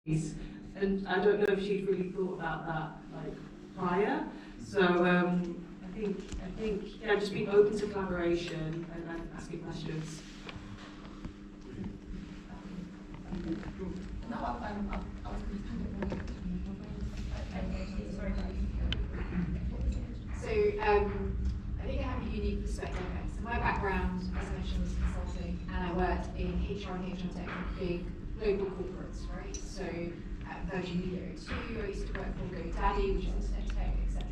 And I don't know if she'd really thought about that like prior. So I think yeah, just being open to collaboration and asking questions. No, I was sorry. So I think I have a unique perspective. Okay, so my background, as I mentioned, was consulting, and I worked in HR and HR tech with big global corporates, right? So at Virgin Media O2, I used to work for GoDaddy, which is internet tech, etc.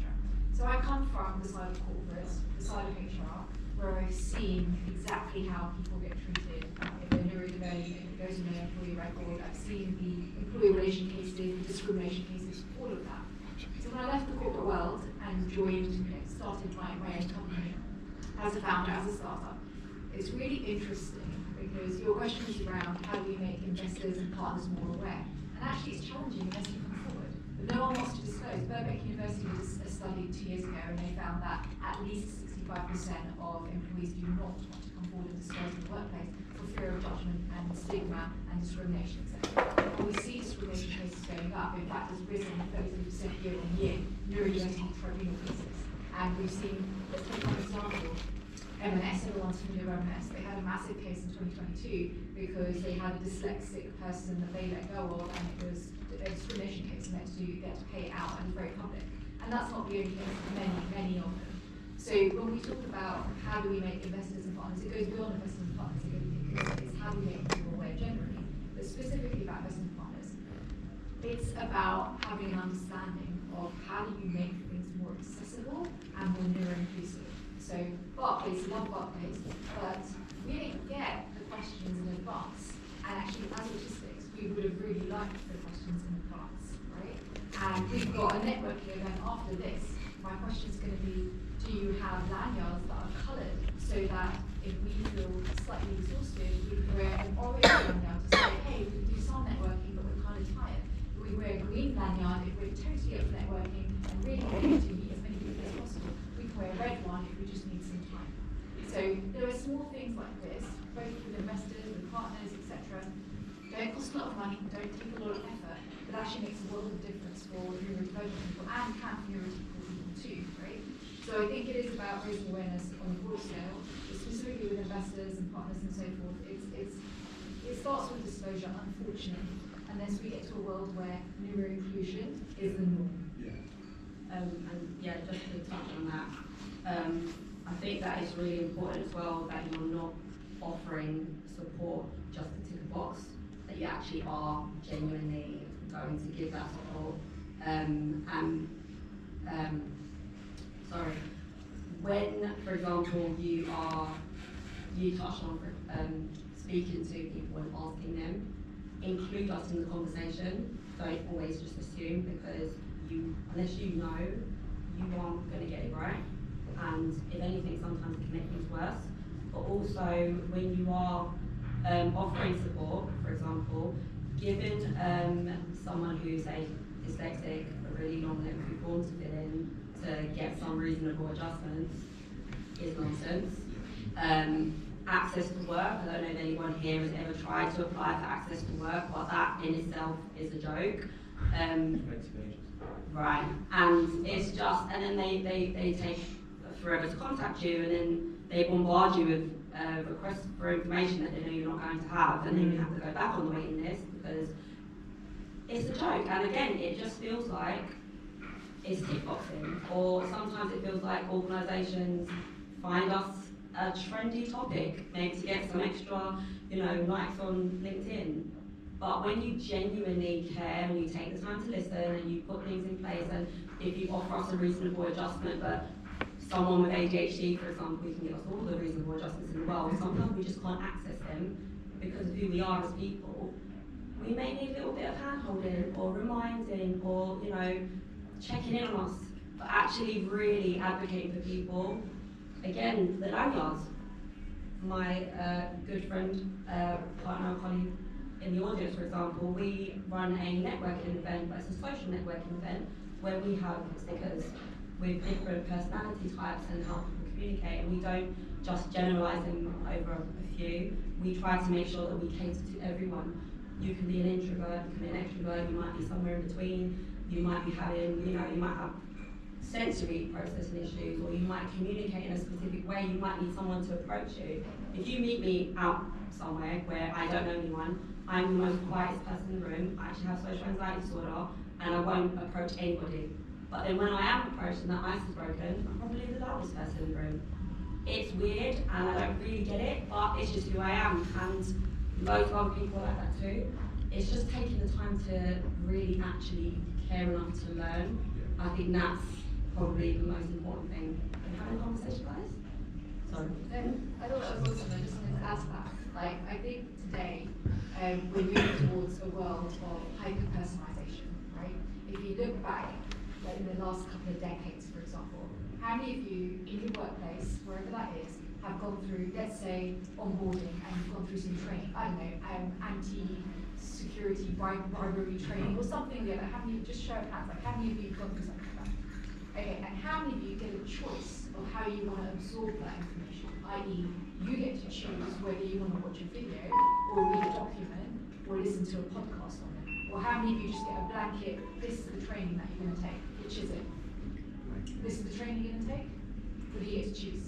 So I come from the side of corporates, the side of HR, where I've seen exactly how people get treated if they're neurodivergent, if it goes in their employee record. I've seen the employee relation cases, the discrimination cases, all of that. So when I left the corporate world and joined, started my own company as a founder, as a startup, it's really interesting because your question is around how do we make investors and partners more aware. And actually it's challenging as you come forward. But no one wants to disclose. Birkbeck University did a study 2 years ago and they found that at least 65% of employees do not want to come forward and disclose in the workplace for fear of judgment and stigma and discrimination, etc. And we see discrimination cases going up. In fact, it's risen 33% year on year, neurodiversity tribunal cases. And we've seen, let's take one example, M&S, everyone's familiar with M&S, they had a massive case in 2022 because they had a dyslexic person that they let go of and it was a discrimination case and they had to pay it out and it's very public. And that's not the only case, many of them. So when we talk about how do we make investors and partners, it goes beyond investors and partners, it's how do we make people aware generally, but specifically about investors and partners. It's about having an understanding of how do you make things more accessible and more neuro-inclusive. So Barclays, love Barclays, but we didn't get the questions in advance. And actually, as autistics, we would have really liked the questions in advance, right? And we've got a networking event after this. My question's going to be, do you have lanyards that are coloured so that if we feel slightly exhausted, we can wear an orange lanyard to say, hey, we can do some networking, but we're kind of tired. We wear a green lanyard if we're totally up for networking and really want to meet as many people as possible. We can wear a red one if we just need some time. So there are small things like this, both with investors, with partners, etc. Don't cost a lot of money, don't take a lot of effort, but actually makes a world of difference for neurodivergent people and can for neurotypical people too, right? So I think it is about raising awareness on a broad scale, specifically with investors and partners and so forth. It starts with disclosure, unfortunately, unless we get to a world where neuro-inclusion is the norm. And yeah, just to touch on that, I think that is really important as well, that you're not offering support just to tick a box, that you actually are genuinely going to give that support. When, for example, you touch on speaking to people and asking them, include us in the conversation. Don't always just assume, because unless you know, you aren't going to get it right. And if anything, sometimes it can make things worse. But also, when you are offering support, for example, given someone who's a dyslexic, a really long lengthy form to fill in to get some reasonable adjustments is nonsense. Access to work, I don't know if anyone here has ever tried to apply for access to work, but that in itself is a joke. Right, and it's just, and then they take forever to contact you, and then they bombard you with requests for information that they know you're not going to have, and then you have to go back on the waiting list because it's a joke. And again, it just feels like it's kickboxing, or sometimes it feels like organisations find us a trendy topic, maybe to get some extra, likes on LinkedIn. But when you genuinely care and you take the time to listen and you put things in place, and if you offer us a reasonable adjustment, but someone with ADHD, for example, we can give us all the reasonable adjustments in the world. Sometimes we just can't access them because of who we are as people. We may need a little bit of hand-holding or reminding or, checking in on us, but actually really advocating for people. Again, the lanyards. My good friend, partner, colleague in the audience, for example, we run a networking event, but it's a social networking event where we have stickers with different personality types and how people communicate, and we don't just generalise them over a few. We try to make sure that we cater to everyone. You can be an introvert, you can be an extrovert, you might be somewhere in between, you might be having, you know, you might have sensory processing issues, or you might communicate in a specific way, you might need someone to approach you. If you meet me out somewhere where I don't know anyone, I'm the most quietest person in the room, I actually have social anxiety disorder, and I won't approach anybody. But then when I am approached and that ice is broken, I'm probably the loudest person in the room. It's weird, and I don't really get it, but it's just who I am, and loads of other people are like that too. It's just taking the time to really actually care enough to learn. I think that's probably the most important thing. Are you having a conversation, guys? Sorry. I thought that was awesome. I just wanted to ask that. Like, I think today we're moving towards a world of hyper-personalization, right? If you look back, like in the last couple of decades, for example, how many of you in your workplace, wherever that is, have gone through, let's say, onboarding and you've gone through some training, I don't know, anti-security bribery training or something like that? How many, just show of hands, like how many of you have gone through something like that? Okay, and how many of you get a choice of how you want to absorb that information? I.e., you get to choose whether you want to watch a video or read a document or listen to a podcast on it. Or how many of you just get a blanket, this is the training that you're going to take? Which is it? This is the training you're going to take? Or do you get to choose?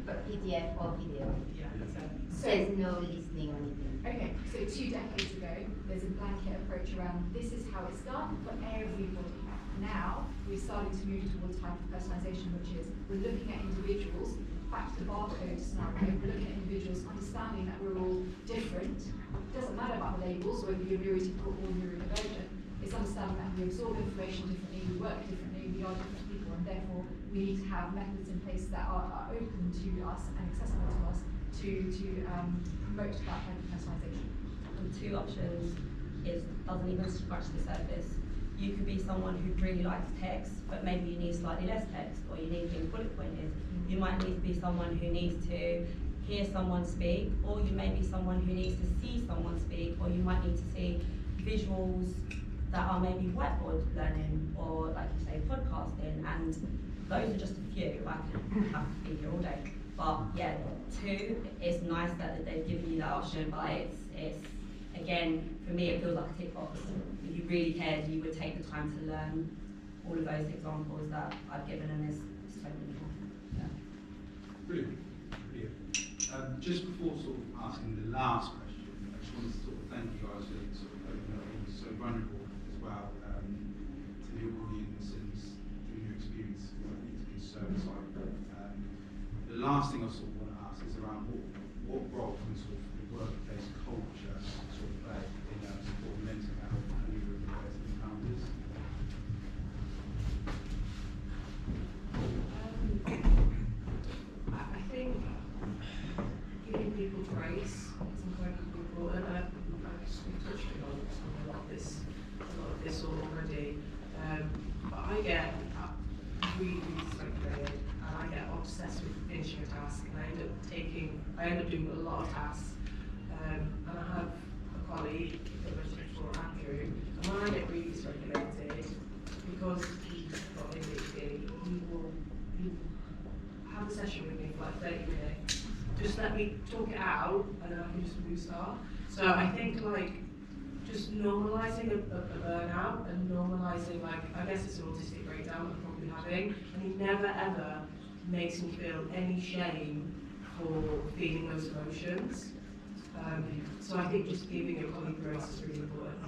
But PDF or video. Yeah, that's it. So, There's no listening or anything. okay, so 2 decades ago, there's a blanket approach around this is how it's done for everybody. Now, we're starting to move towards hyper-personalization, which is we're looking at individuals, back to the barcode scenario, we're looking at individuals understanding that we're all different. It doesn't matter about the labels, whether you're neurotypical or neurodivergent. It's understanding that we absorb information differently, we work differently, we are different people, and therefore we need to have methods in place that are open to us and accessible to us to promote that hyper-personalization. And 2 options doesn't even scratch the surface. You could be someone who really likes text, but maybe you need slightly less text, or you need things bullet pointed. You might need to be someone who needs to hear someone speak, or you may be someone who needs to see someone speak, or you might need to see visuals that are maybe whiteboard learning, or like you say, podcasting, and those are just a few. I could have to be here all day. But yeah, 2, it's nice that they've given you that option, but it's again, for me, it feels like a tick box. If you really cared, you would take the time to learn all of those examples that I've given, and there's so many more. Yeah. Brilliant. Brilliant. Just before sort of asking the last question, I just wanted to sort of thank you guys for sort of opening up, being so vulnerable as well to the audience and through your experience. I think it's been so insightful. The last thing I sort of want to ask is around what role can sort of the workplace culture sort of play in supporting mental health and neurodiverse encounters? I think giving people grace is incredibly important. I've touched on a lot of this already. But I get really dysregulated, and I get obsessed with finishing a task, and I end up doing a lot of tasks. And I have a colleague that I mentioned before, Andrew, and when I get really dysregulated, because he's got ADHD, he will have a session with me for like 30 minutes. Just let me talk it out, and then I can just restart. So I think like just normalising a burnout and normalising, like, I guess it's an autistic breakdown I'm probably having, and he never ever makes me feel any shame for feeling those emotions. So I think just giving your colleague grace is really important.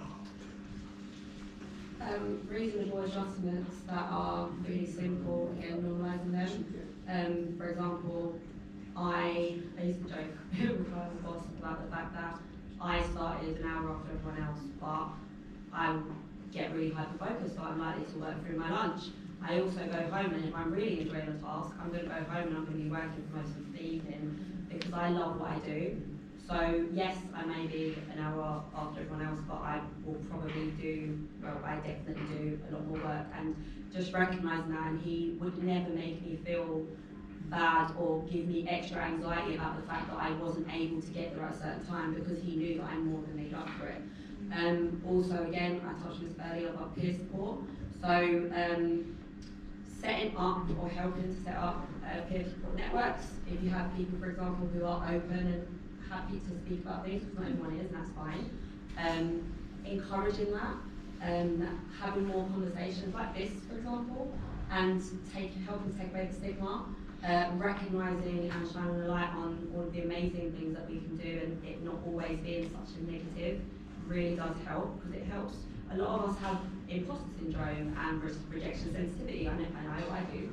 Reasonable adjustments that are really simple, again, normalising them. For example, I used to joke with my boss about the fact that I started an hour after everyone else, but I get really hyper-focused, so I'm likely to work through my lunch. I also go home, and if I'm really enjoying a task, I'm going to go home and I'm going to be working for most of the evening because I love what I do. So yes, I may be an hour after everyone else, but I will probably I definitely do a lot more work, and just recognising that, and he would never make me feel bad or give me extra anxiety about the fact that I wasn't able to get there at a certain time, because he knew that I'm more than made up for it. Also, again, I touched on this earlier about peer support. So setting up or helping to set up peer support networks. If you have people, for example, who are open and happy to speak about things, because not everyone is, and that's fine. Encouraging that, having more conversations like this, for example, and helping take away the stigma, recognising and shining a light on all of the amazing things that we can do, and it not always being such a negative really does help, because it helps. A lot of us have imposter syndrome and rejection sensitivity. I know I do,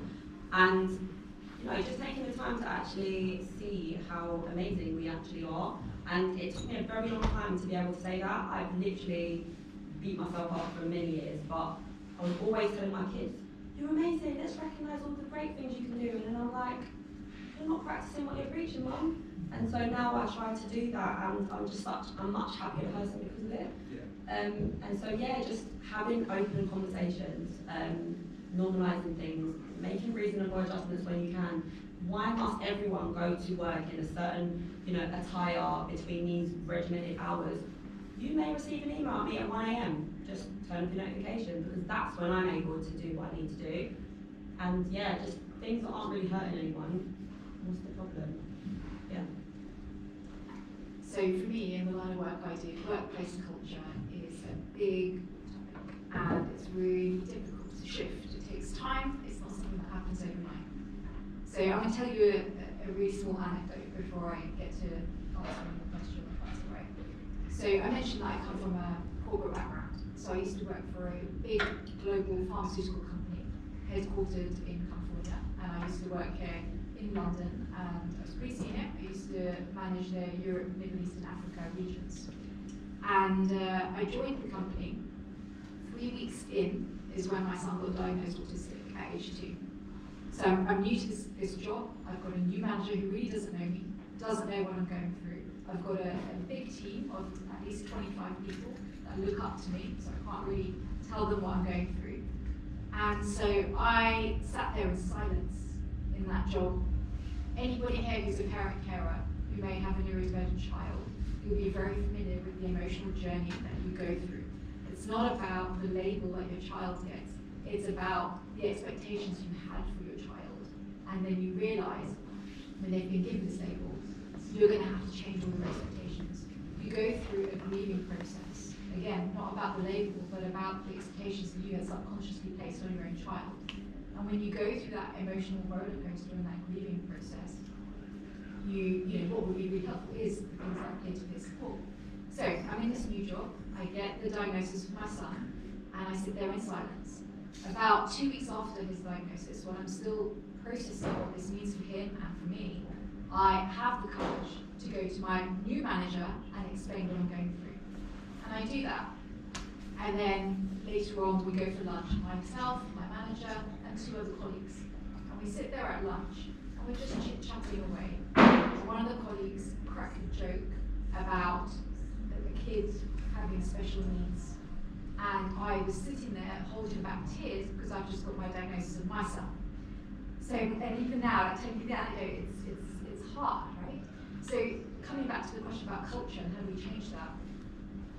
and you know, just taking the time to actually see how amazing we actually are. And it took me a very long time to be able to say that. I've literally beat myself up for many years, but I was always telling my kids, "You're amazing, let's recognise all the great things you can do." And then I'm like, "You're not practicing what you're preaching, Mum." And so now I try to do that, and I'm a much happier person because of it. And so yeah, just having open conversations, normalising things, making reasonable adjustments when you can. Why must everyone go to work in a certain, attire between these regimented hours? You may receive an email at me at 1 AM. Just turn off your notification, because that's when I'm able to do what I need to do. And yeah, just things that aren't really hurting anyone. What's the problem? Yeah. So for me, in the line of work I do, workplace culture is a big topic, and it's really difficult to shift. It takes time. It's not something that happens overnight. So I'm going to tell you a really small anecdote before I get to answering the question, if that's all right. So I mentioned that I come from a corporate background. So I used to work for a big global pharmaceutical company headquartered in California, and I used to work here in London, and I was pretty senior. I used to manage the Europe, Middle East and Africa regions. And I joined the company. 3 weeks in is when my son got diagnosed autistic at age 2. So I'm new to this job. I've got a new manager who really doesn't know me, doesn't know what I'm going through. I've got a big team of at least 25 people that look up to me, so I can't really tell them what I'm going through. And so I sat there in silence in that job. Anybody here who's a parent carer who may have a neurodivergent child, you'll be very familiar with the emotional journey that you go through. It's not about the label that your child gets, it's about the expectations you had for your child. And then you realise, when they've been given this label, you're going to have to change all your expectations. You go through a grieving process. Again, not about the label, but about the expectations that you had subconsciously placed on your own child. And when you go through that emotional roller coaster and that grieving process, what would be really helpful is the things like peer-to-peer support. So I'm in this new job. I get the diagnosis for my son, and I sit there in silence. About 2 weeks after his diagnosis, when I'm still processing what this means for him and for me, I have the courage to go to my new manager and explain what I'm going through. And I do that. And then later on, we go for lunch, myself, my manager, and 2 other colleagues. And we sit there at lunch, and we're just chit-chatting away. And one of the colleagues cracked a joke about the kids having special needs. And I was sitting there holding back tears because I've just got my diagnosis of my son. So, and even now, like, telling you that, it's hard, right? So coming back to the question about culture and how do we change that,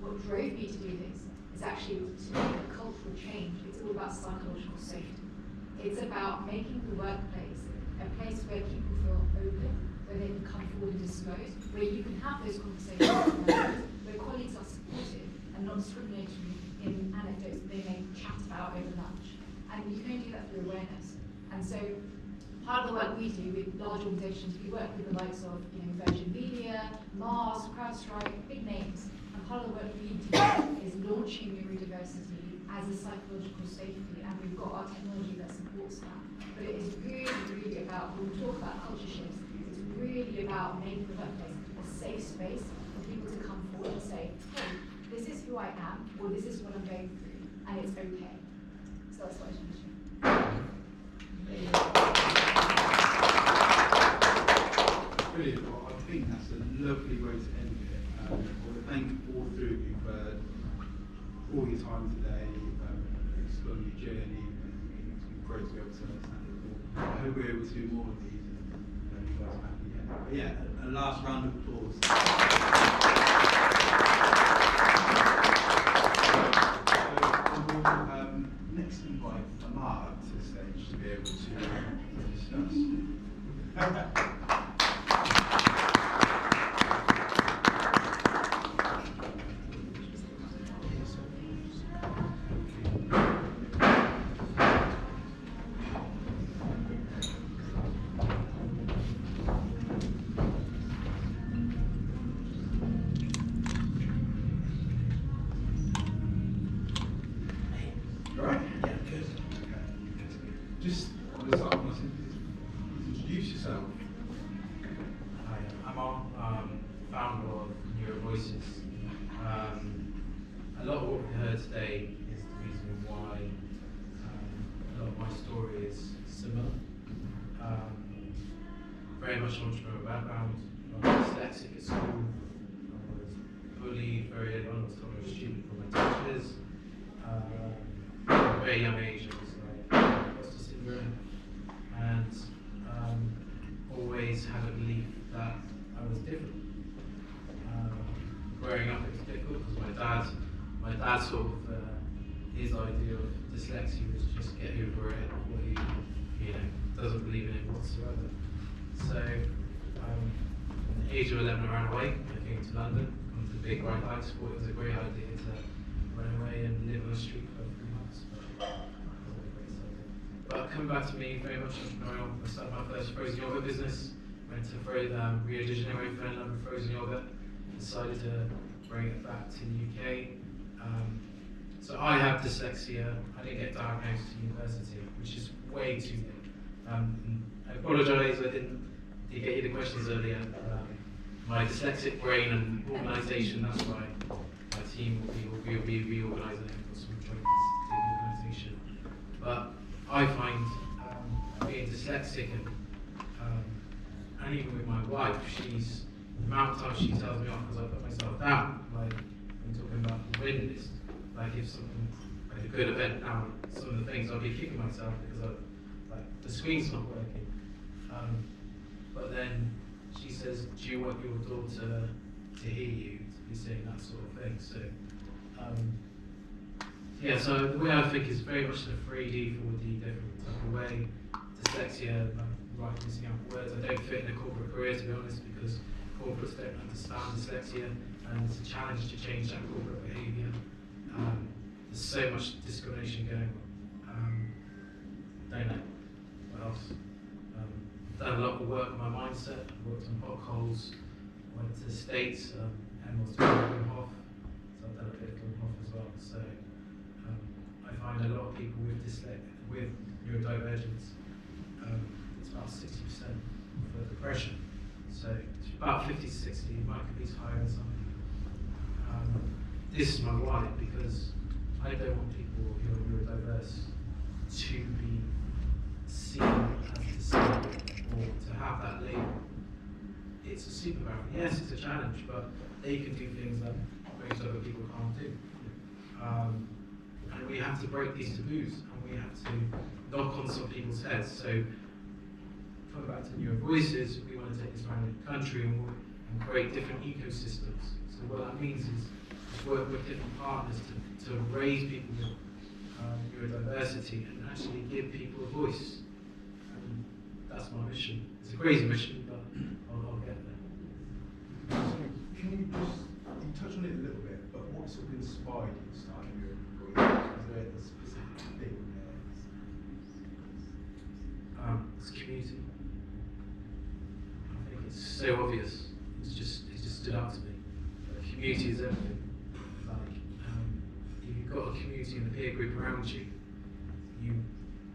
what drove me to do this is actually to make a cultural change. It's all about psychological safety. It's about making the workplace a place where people feel open, where they can come forward and disclose, where you can have those conversations, where colleagues are supportive and not discriminatory in anecdotes that they may chat about over lunch. And you can only do that through awareness. And so part of the work we do with large organisations, we work with the likes of Virgin Media, Mars, CrowdStrike, big names. And part of the work we do is launching neurodiversity as a psychological safety, and we've got our technology that supports that. But it is really, really about, when we talk about culture shifts, it's really about making the workplace a safe space for people to come forward and say, hey, this is who I am, or this is what I'm going through, and it's okay. So that's what I should share. Brilliant. Well, I think that's a lovely way to end it. I want to thank all three of you for all your time today, exploring your journey. It's been great to be able to understand it all. I hope we're able to do more of these and you guys back again. But yeah, a last round of applause. Next invite Amar up to the stage to be able to discuss. heard today is the reason why a lot of my story is similar. Very much entrepreneurial background. I was dyslexic at school. I was bullied very early on. I was told I was stupid from my teachers. At a very young age, I was like imposter syndrome, and always had a belief that I was different. Growing up, it was difficult because my dad sort of his idea of dyslexia was just get over it, or he doesn't believe in it whatsoever. So, at the age of 11, I ran away. I came to London, come to the big bright lights. Thought it was a great idea to run away and live on the street for 3 months. But coming back to me, very much entrepreneurial. I started my first frozen yogurt business. Went to Rio de Janeiro, fell in love with frozen yogurt. Decided to bring it back to the UK. So I have dyslexia. I didn't get diagnosed at university, which is way too late. I apologise, I didn't get you the questions earlier. My dyslexic brain and organisation, that's why my team will be reorganising for some joints to the organisation. But I find being dyslexic and even with my wife, the amount of times she tells me off because I put myself down, like when talking about the win list, like if something, like a good event now, some of the things I'll be kicking myself because the screen's not working. But then she says, do you want your daughter to hear you, to be saying that sort of thing? So, yeah, so the way I think is very much in a 3D, 4D, different type of way. Dyslexia, like missing out words, I don't fit in a corporate career, to be honest, because corporates don't understand dyslexia, and it's a challenge to change that corporate behaviour. There's so much discrimination going on. Don't know what else. Done a lot of work on my mindset. Worked on potholes. Went to the States. And was doing Wim Hof, so I've done a bit of Wim Hof as well. So I find a lot of people with neurodivergence. It's about 60% for depression. So it's about 50 to 60. It might be higher than some. This is my why, because I don't want people who are neurodiverse to be seen as disabled or to have that label. It's a superpower. Yes, it's a challenge, but they can do things that most other people can't do. And we have to break these taboos, and we have to knock on some people's heads. So, coming back to Neurovoices, we want to take this around the country and create different ecosystems. So what that means is work with different partners to raise people with neurodiversity and actually give people a voice. And that's my mission. It's a crazy mission, but I'll get there. So can you touch on it a little bit, but what sort of inspired you starting Neurovoices? Is there a specific thing there? It's community. I think it's so obvious. It just stood out to me. Community is everything. Like, if you've got a community and a peer group around you,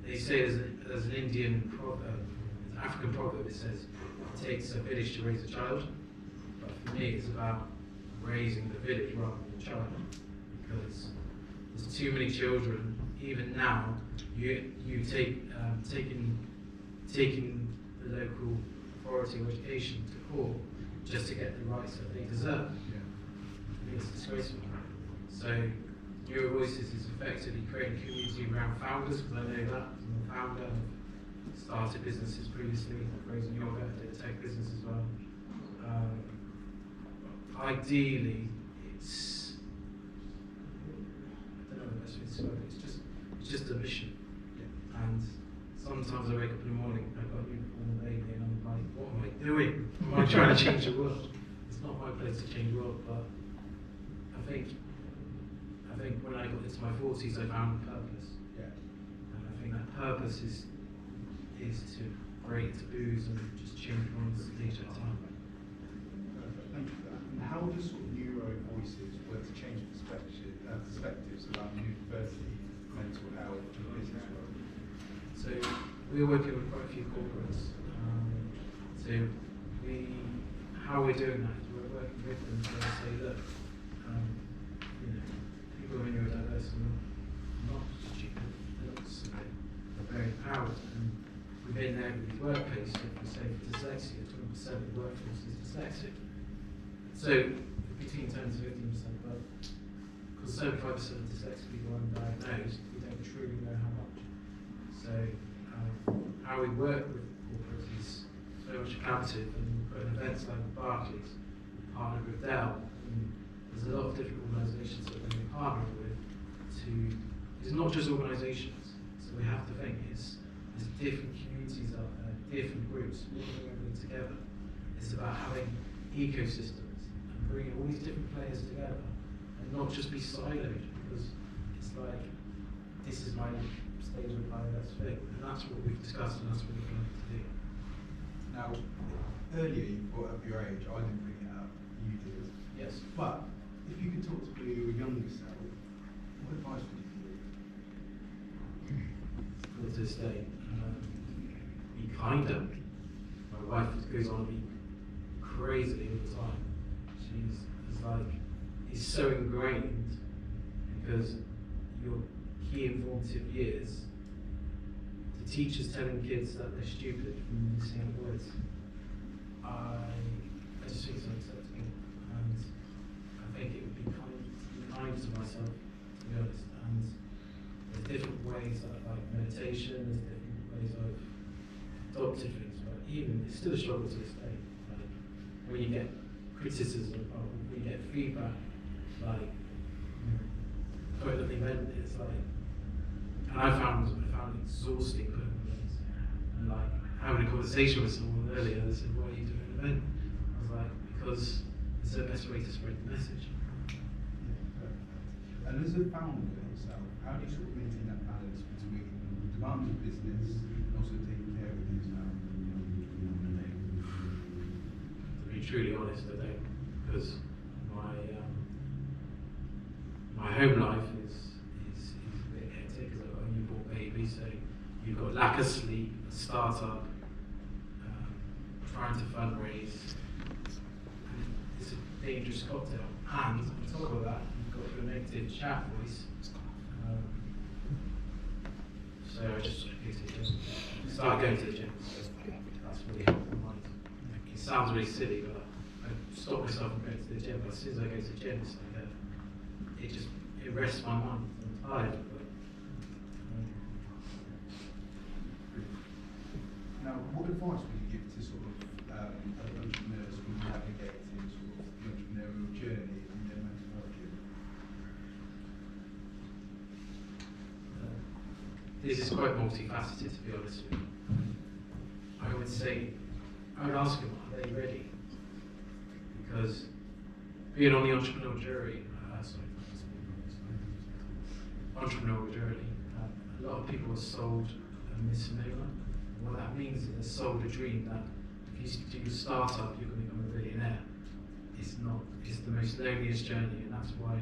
they say there's an Indian proverb, an African proverb that says it takes a village to raise a child. But for me, it's about raising the village rather than the child, because there's too many children. Even now, you taking the local authority of education to court just to get the rights that they deserve. I think it's disgraceful. So Neurovoices is effectively creating a community around founders, because I know that I'm a founder. I've started businesses previously, frozen yogurt, did a tech business as well. Ideally, it's, I don't know the best way to describe it, it's just a mission. And sometimes I wake up in the morning, I've got a uniform baby, and I'm like, what am I doing? Am I trying to change the world? It's not my place to change the world, but I think when I got into my 40s, I found purpose. And I think that purpose is to break taboos and just change one stage at a time. Perfect, thank you for that. And how does sort of Neurovoices work to change perspectives around university, mental health, and business world? So we're working with quite a few corporates. How we're doing that is we're working with them to say, look, people in neurodiversity within every workplace, if we say for dyslexia, 20% of the workforce is dyslexic. So between 10 to 15%, but because 75% of dyslexic people are undiagnosed, we don't truly know how much. So how we work with corporates is very much collaborative, and we put in events like Barclays, partnered with Dell, and there's a lot of different organisations that we partner with to, it's not just organisations, so we have to think there's different communities out there, different groups, working everything together. It's about having ecosystems and bringing all these different players together and not just be siloed, because it's like, this is my stage of my that's thing, and that's what we've discussed and that's what we're going to do. Now, earlier you brought up your age. I didn't bring it up. You did. Yes. But if you could talk to your younger self, what advice would you give? Still to this day, be kinder. My wife goes on to be crazy all the time. She's like, it's so ingrained because your key informative years, the teachers telling kids that they're stupid from missing out words. I just think it's unacceptable, and I think it would be kind to myself, to be honest. And there's different ways that, like meditation, there's different ways I've adopted things, but even it's still a struggle to this day. Like when you get criticism or when you get feedback, like totally meant it's like, and I found it exhausting putting on things. And like having a conversation with someone earlier, they said, "Why are you doing an event?" I was like, because it's the best way to spread the message. And as a founder yourself, how do you sort of maintain that balance between the demands of business and also taking care of things now? To be truly honest, I don't, because my home life is a bit hectic because I've got a newborn baby, so you've got lack of sleep, a startup, trying to fundraise, and it's a dangerous cocktail. And on top of that, you've got your negative chat voice. So I just go to the gym. Start going to the gym. That's really helped my mind. It sounds really silly, but I stop myself from going to the gym. But as soon as I go to the gym, it's like it rests my mind. I'm tired, but Now, what advice would you give to sort of other entrepreneurs who are navigating sort of the entrepreneurial journey in their mental health journey? this is quite multifaceted, to be honest with you. I would ask them, are they ready? Because being on the entrepreneurial journey, a lot of people are sold a misnomer. What that means is they're sold a dream that if you do a startup, you're going to become a billionaire. It's not. It's the most loneliest journey, and that's why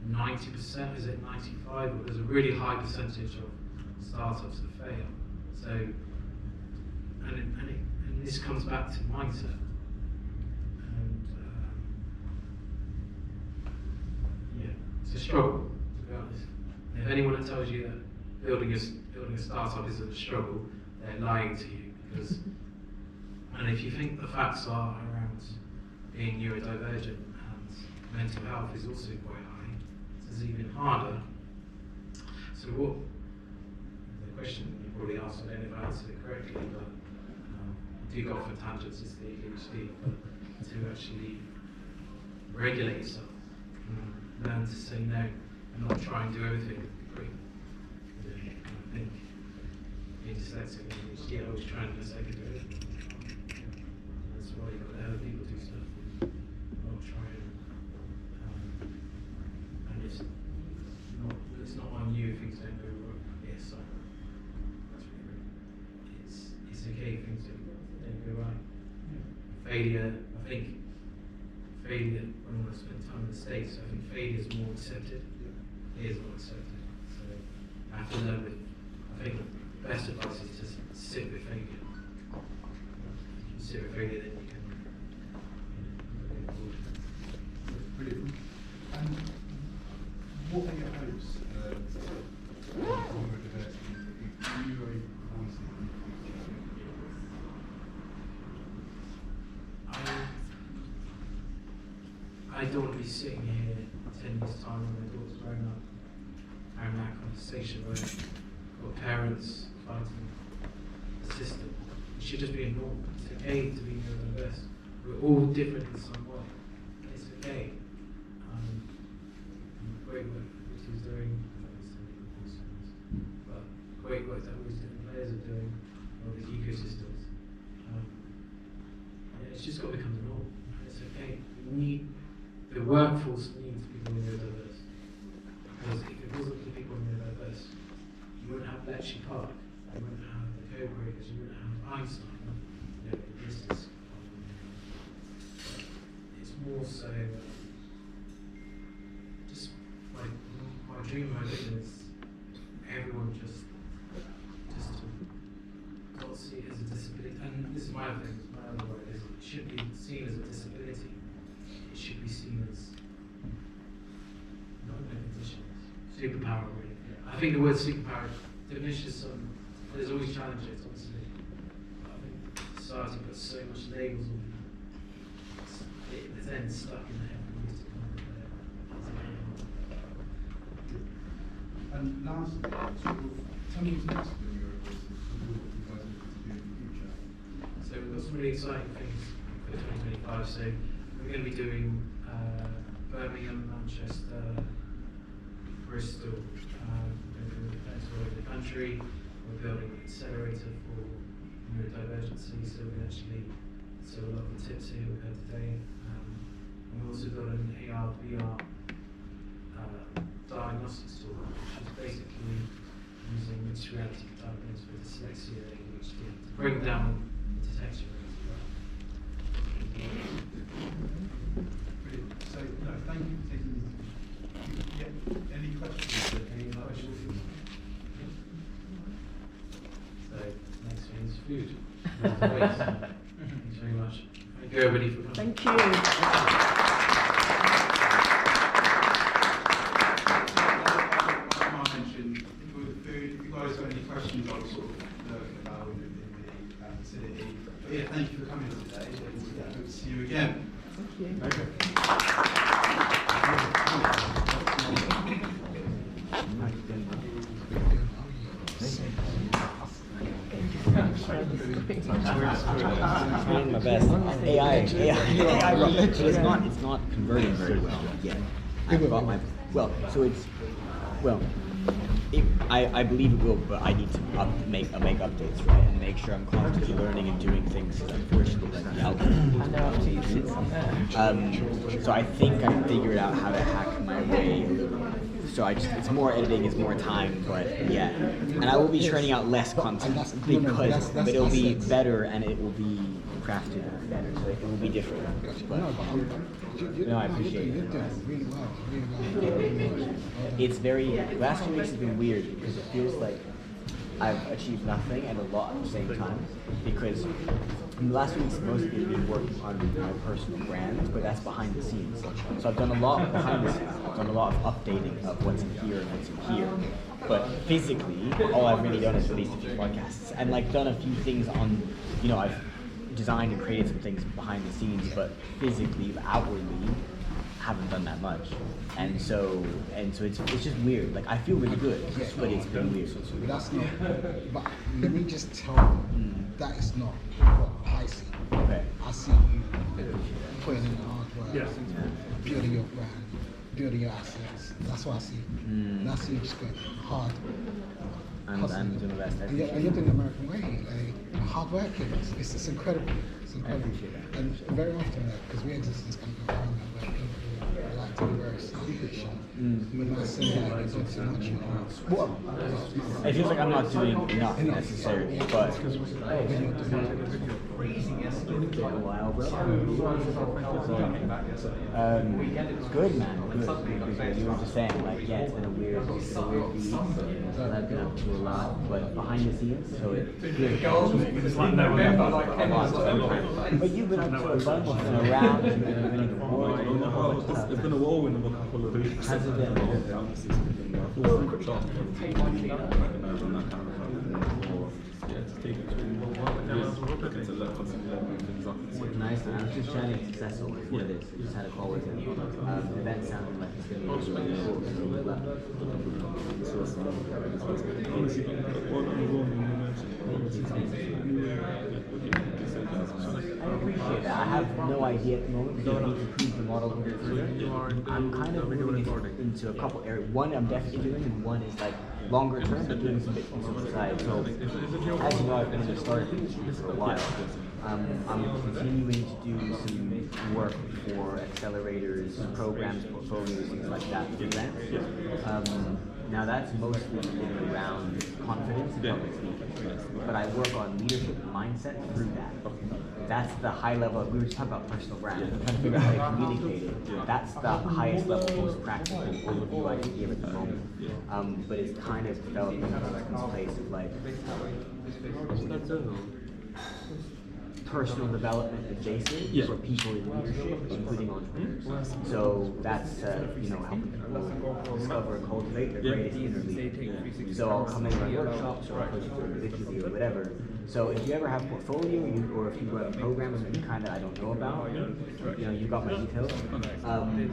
90%, is it 95? Or there's a really high percentage of startups that fail. So, and this comes back to mindset. And yeah, it's a struggle, to be honest. And if anyone that tells you that building a startup isn't a struggle, they're lying to you. Because, and if you think the facts are around being neurodivergent and mental health is also quite high, it's even harder. So what, the question you probably asked, I don't know if I answered it correctly, but I do go off on tangents, it's the ADHD, but to actually regulate yourself, learn to say no, and not try and do everything with degree. I think being dyslexic and ADHD, I was trying to say do everything. That's why you've got to have people do stuff, not try and it's not on you if things don't go wrong. Yes, so that's really great. It's okay if things don't go right. Failure, I think failure, when I spend time in the States, I think failure is more accepted. It is more accepted. So I have to learn with, I think the best advice is to sit with failure. If you sit with failure, then you can go forward. Brilliant. And what are your hopes for neurodiversity, neurovoices in the future? I don't want to be sitting here 10 years time when my daughter's grown up having that conversation where got parents fighting the system. It should just be a norm. It's okay to be neurodiverse. We're all different in some way. It's okay. Great work which he's doing, but great work that all these different players are doing, all these ecosystems. It's just got to become the norm. It's okay. The workforce needs people neurodiverse. Because if it wasn't for people neurodiverse, you wouldn't have Bletchley Park, you wouldn't have the code breakers, you wouldn't have Einstein, business. It's more so just my dream, my vision is everyone just to not see it as a disability. And this is my other thing, my other word is it should be seen as a disability. It should be seen as not a condition, superpower really. I think the word superpower diminishes some, there's always challenges obviously. I think society puts so much labels on people. It's then stuck in the head and needs to come out there. And lastly, sort of, tell me what's next for Neurovoices and what you guys are looking to do in the future. So we've got some really exciting things for 2025. So we're going to be doing Birmingham, Manchester, Bristol, we're going to do events all over the country. We're building an accelerator for neurodivergency, so we actually, so a lot of the tips here we've heard today. And we also got an AR, VR diagnostics tool, which is basically using mixed reality to diagnose for dyslexia and ADHD to bring down the detection rates as well. Brilliant. So, no, thank you for taking this. Yeah, any questions? Any questions? So, next thing is food. Thanks very much. Thank you everybody for coming. Thank you. Questions I was sort of lurking about in the facility. But yeah, thank you for coming today, and yeah, hope to see you again. Thank you. I'm doing my best. AI, it's not converting very well yet. I've got my, I believe it will, but I need to make updates, right, and make sure I'm constantly learning and doing things. Unfortunately, like the algorithm. So I think I figured out how to hack my way. So it's more editing, it's more time, but yeah. And I will be churning out less content but it'll be better and it will be crafted better. So it will be different. But no, I appreciate it. You're doing really well. It's last 2 weeks has been weird because it feels like I've achieved nothing and a lot at the same time. Because in the last 2 weeks, mostly I've been working on my personal brand, but that's behind the scenes. So I've done a lot behind the scenes. I've done a lot of updating of what's in here and what's in here. But physically, all I've really done is released a few podcasts and like done a few things on, I've designed and created some things behind the scenes, but physically, outwardly, haven't done that much. And so it's just weird. Like I feel really good, but it's been weird. But that's not. But let me just tell you, that is not what I see. Okay. I see you putting in the hard work, building your brand, building your assets. That's what I see. And I see you just going hard. I'm doing the best. And you're doing the American way. Hard working. It's incredible. It's incredible. I appreciate that. And very often, because we exist in this kind of environment where people like to be very selfish. We're not saying that you're doing too much. It feels like I'm not doing enough necessarily, but a while, bro. Good, man. Good. You were just saying, like, yeah, it's been a weird week. And I've been up to a lot, but behind the scenes, so it's good. But you've been up to a bunch and around, and you've been in the world, and a whole bunch of stuff. It's been a whirlwind of a couple of weeks. Has it been? full quick chance to recognize on that kind of level, or to take it to looking to constantly level things up. Nice. I was just chatting to Cecil before this. I just had a call with him. The event sounded like it's going to be really cool. I appreciate that. I have no idea at the moment because I need to prove the model a bit further. I'm kind of moving into a couple areas. One I'm definitely doing, and one is like longer term, but doing some bits on the side. So, as you know, I've been in the startup industry for a while. I'm continuing to do some work for accelerators, programs, portfolios, things like that for events. Now that's mostly been around confidence and public speaking, but I work on leadership and mindset through that. That's the high level. We were just talking about personal brand. I'm trying to figure out how to communicate it. That's the highest level, most practical overview I can give at the moment. But it's kind of developing in this place of like personal development adjacent for people in leadership, including entrepreneurs. So that's helping people discover and cultivate their greatest inner leader. So I'll come in my workshops or I'll post it individually or whatever. So if you ever have a portfolio or if you run programs that I don't know about, you've got my details.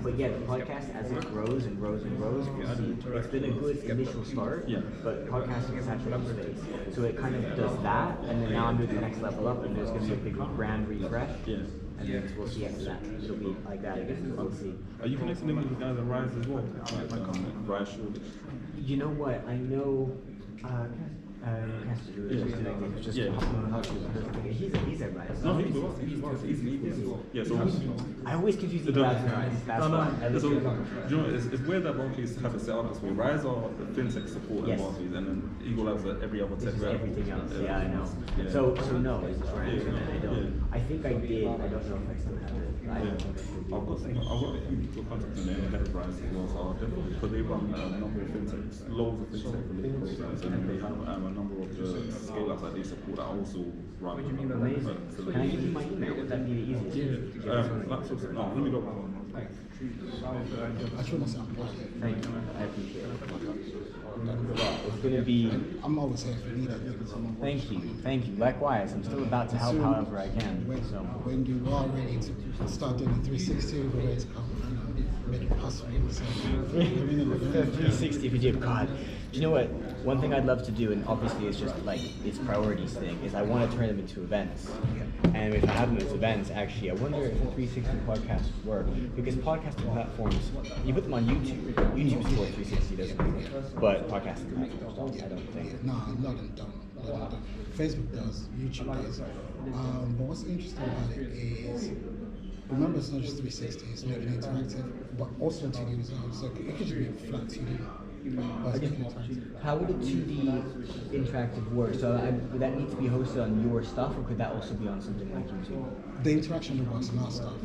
But yeah, the podcast as it grows and grows and grows, we'll see. It's been a good initial start, but podcasting is actually in space. So it kind of does that, and then now I'm doing the next level up, and there's going to be a big brand refresh. And then we'll see after that. It'll be like that again. We'll see. Are you connecting them with the guys at Rise as well? Like Rise Shoreditch? You know what? I know. He's at Rise. No, he's so I always confuse the guys at Rise. That's why. So, you know, it's weird that Barclays have it set up this way. Rise are the fintech support at Barclays, and then Eagle has every other tech. Everything else. Yeah, I know. So no, it's a brand. I don't. I think I did. I don't know if I still have it. I've got a few people contacting them and head of Rise as well, so I'll definitely, because they run a number of fintechs, loads of fintech related programs, and they have a number of the scale-ups that they support that also run. Amazing. Can I give you my email? Would that be the easiest? No, let me go. Thank you. I appreciate it. It's going to be. I'm always here if you need anything. Thank you. Likewise, I'm still about to help however I can. When you are ready to start doing the 360, we're ready to come and make it possible. So, 360 video. God, do you know what? One thing I'd love to do, and obviously it's just like it's priorities thing, is I want to turn them into events. And if I have them as events, actually, I wonder if the 360 podcasts work. Because podcasting platforms, you put them on YouTube. YouTube supports 360, doesn't it? But podcasting platforms don't, I don't think. No, a lot of them don't. Facebook does, YouTube does. But what's interesting about it is, remember it's not just 360, it's making it interactive, but also 2D as well. So it could just be a flat 2D. How would a 2D interactive work? So would that need to be hosted on your stuff, or could that also be on something like YouTube? The interaction works on our stuff,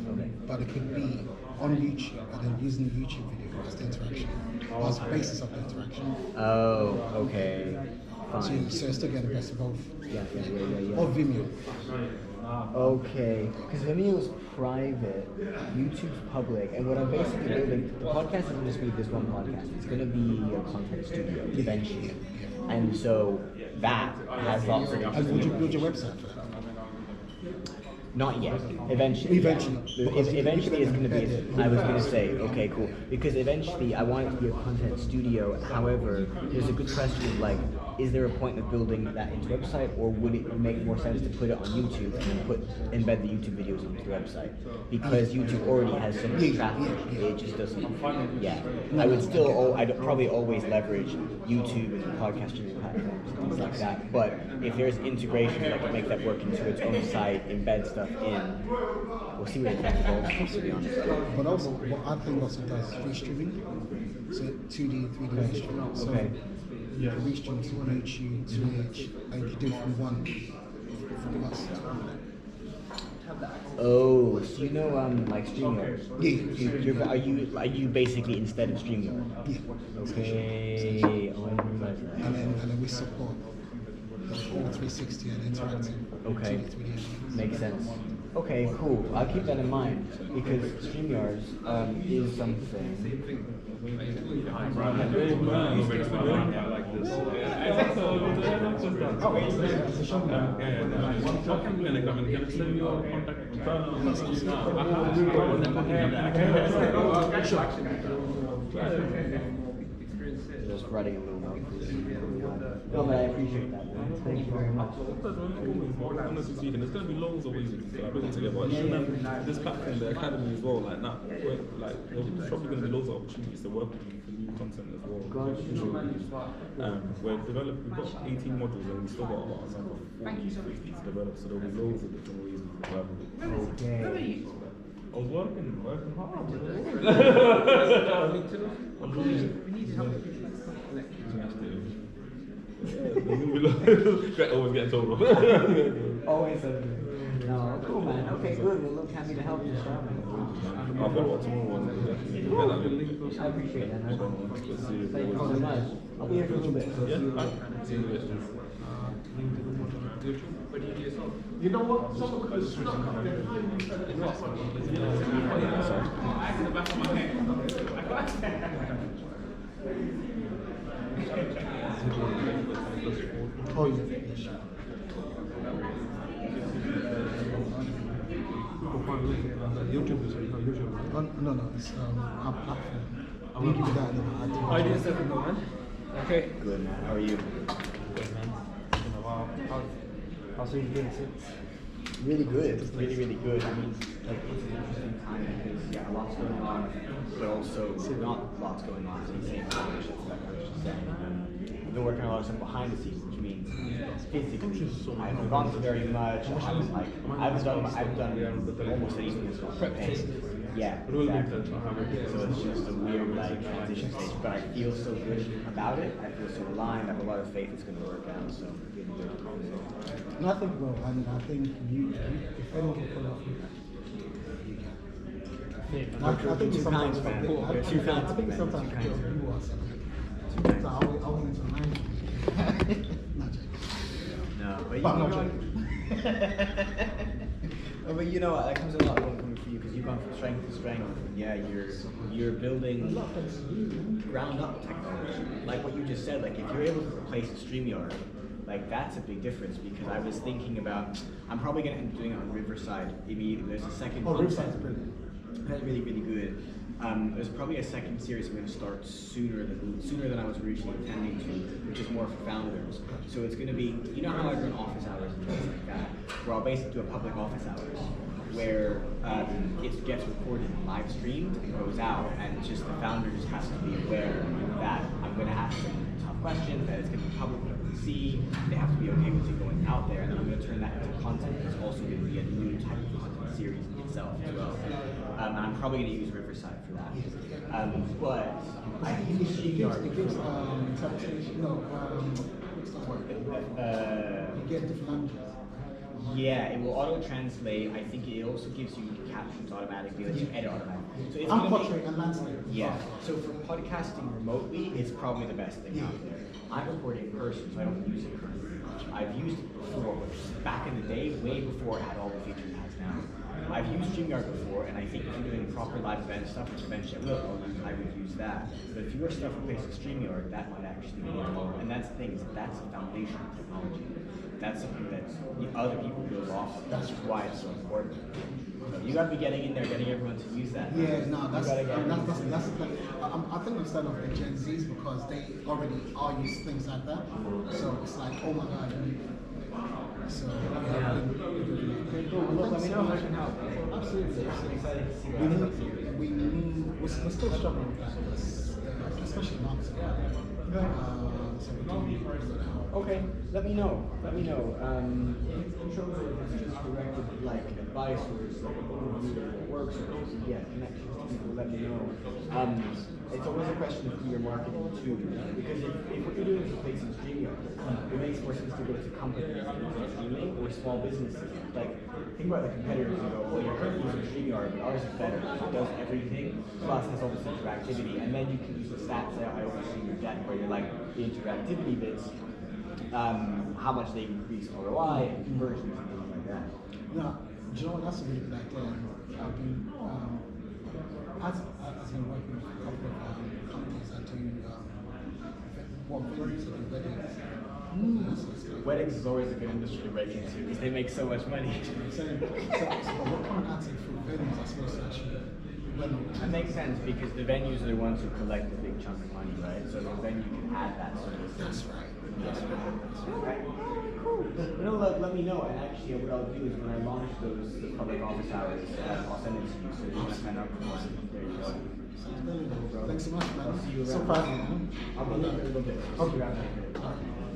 but it could be on YouTube and then using the YouTube video as the interaction, as the basis of the interaction. Oh, okay. Fine. So still get the best of both. Yeah. Or Vimeo. Okay, because Vimeo is private, YouTube's public, and what I'm basically building, the podcast isn't just going to be this one podcast, it's going to be a content studio eventually. And so that has lots of... And would you build your website for that? Not yet. Eventually. Eventually it's going to be, I was going to say, okay, cool. Because eventually I want it to be a content studio. However, there's a good question of like, is there a point of building that into a website, or would it make more sense to put it on YouTube and then embed the YouTube videos onto the website? Because YouTube already has so much traffic, it just doesn't, I would still, I'd probably always leverage YouTube and podcast streaming platforms and things like that. But if there's integration that can make that work into its own site, embed stuff in, we'll see what it evolves, to be honest. But also, what I think also does free streaming, so 2D, 3D live streaming. So you can restream to YouTube, Twitch, and you can do it from from us. Oh, so you know, like StreamYard? Yeah. Are you basically instead of StreamYard? Yeah. Okay. Oh, I didn't realize that. And then we support all 360 and interactive. Okay. 3D. Makes sense. Okay, cool. I'll keep that in mind because StreamYard is something Just writing a little note. No, but I appreciate that. Thank you very much. Honestly speaking, there's going to be loads of ways to bring it together. But even this platform, the academy as well, like that, like there's probably going to be loads of opportunities to work with you for new content as well. We're developing, we've got 18 modules and we've still got about another 40, 50 to develop, so there'll be loads of different ways we can collaborate. Okay. I was working hard. Always getting told off. Always no, cool man. Okay, good. Well, look, happy to help you, sir. I'll follow up tomorrow. I appreciate that. Thank you so much. I'll be here for a little bit. Yeah, see you in a bit. You know what? Someone could have snuck up behind Oh yeah. No, it's our platform. I will give you that. How do you set it, man? Okay. Good man. How are you? Good, man. It's been a while. How's things been since? Really good. Really, really good. I mean, like, it's an interesting time because, yeah, lots going on, but also not lots going on at the same time, which is like I was just saying. I've been working on a lot of stuff behind the scenes, which means physically, I haven't gone to very much. I haven't done almost anything that's not prepared. Yeah, exactly. So it's just a weird, like, transition stage, but I feel so good about it. I feel so aligned. I have a lot of faith it's going to work out, so really good. Nothing wrong, and I think you if anyone can pull off, I think Two sometimes kinds, man. I Two kinds, I think man. sometimes Two kinds. you are something. So I went into a not joking. No, but But you not know, joking. but you know what, that comes a lot coming for you because you've gone from strength to strength. Yeah, you're building ground up technology. Like what you just said, like if you're able to replace a StreamYard, like that's a big difference because I was thinking about, I'm probably going to end up doing it on Riverside immediately. There's a second Riverside's brilliant. That's really, really good. There's probably a second series I'm going to start sooner than I was originally intending to, which is more for founders. So it's going to be, you know how I run office hours and things like that, where I'll basically do a public office hours, where it gets recorded and live streamed and goes out, and just the founder just has to be aware that I'm going to ask them tough questions, that it's going to be public, people can see, they have to be okay with it going out there, and then I'm going to turn that into content that's also going to be a new type of content series in itself as well. And I'm probably going to use Riverside for that. But I use StreamYard. It gives interpretation. No, what's the word? You get different languages. Yeah, it will auto-translate. I think it also gives you captions automatically, lets you edit automatically. So it's And gonna portrait and landscape. Yeah, so for podcasting remotely, it's probably the best thing out there. I'm recording in person, so I don't use it currently much. I've used it before, but back in the day, way before it had all the features it has now. I've used StreamYard before, and I think if you're doing proper live event stuff, which eventually I would use that. But if your stuff replaces StreamYard, that might actually be more. And that's the thing, is that's a foundational technology. That's something that other people build off of. That's why it's so important. So you gotta be getting in there, getting everyone to use that. Yeah, no, that's the thing. thing. I think instead of the Gen Zs because they already are used to things like that. So it's like, oh my God, you need it. So yeah. Look, let me know if I can help. Absolutely. I'm excited to see what we're still struggling with that, especially marketing. So we do Okay, let me know. In terms of just directed like advice or just like an overview of what works or connections to people, let me know. It's always a question of who you're marketing to, because if what you're doing is replacing StreamYard, it makes more sense to go to companies like streaming or small businesses. Like, think about the competitors and go, well, you're currently using StreamYard, but ours is better. It does everything, plus has all this interactivity, and then you can use the stats that I always see in your deck where you're like, the interactivity bits, how much they increase ROI and conversions and things like that. No, do you know what? That's a really good idea. I've been working with a couple of companies that do what venues that do weddings. Weddings is always a good industry to break into because they make so much money. So we're coming at it through venues as opposed to actually That makes sense because the venues are the ones who collect the big chunk of money, right? So the venue can add that service. That's right. Okay. Cool. No, let me know. And actually, what I'll do is when I launch the public office hours, I'll send it to you so you can sign up for it. There you go. Thanks so much, man. I'll see you So around. proud of you, man. I'll be there in a little bit. See you around later.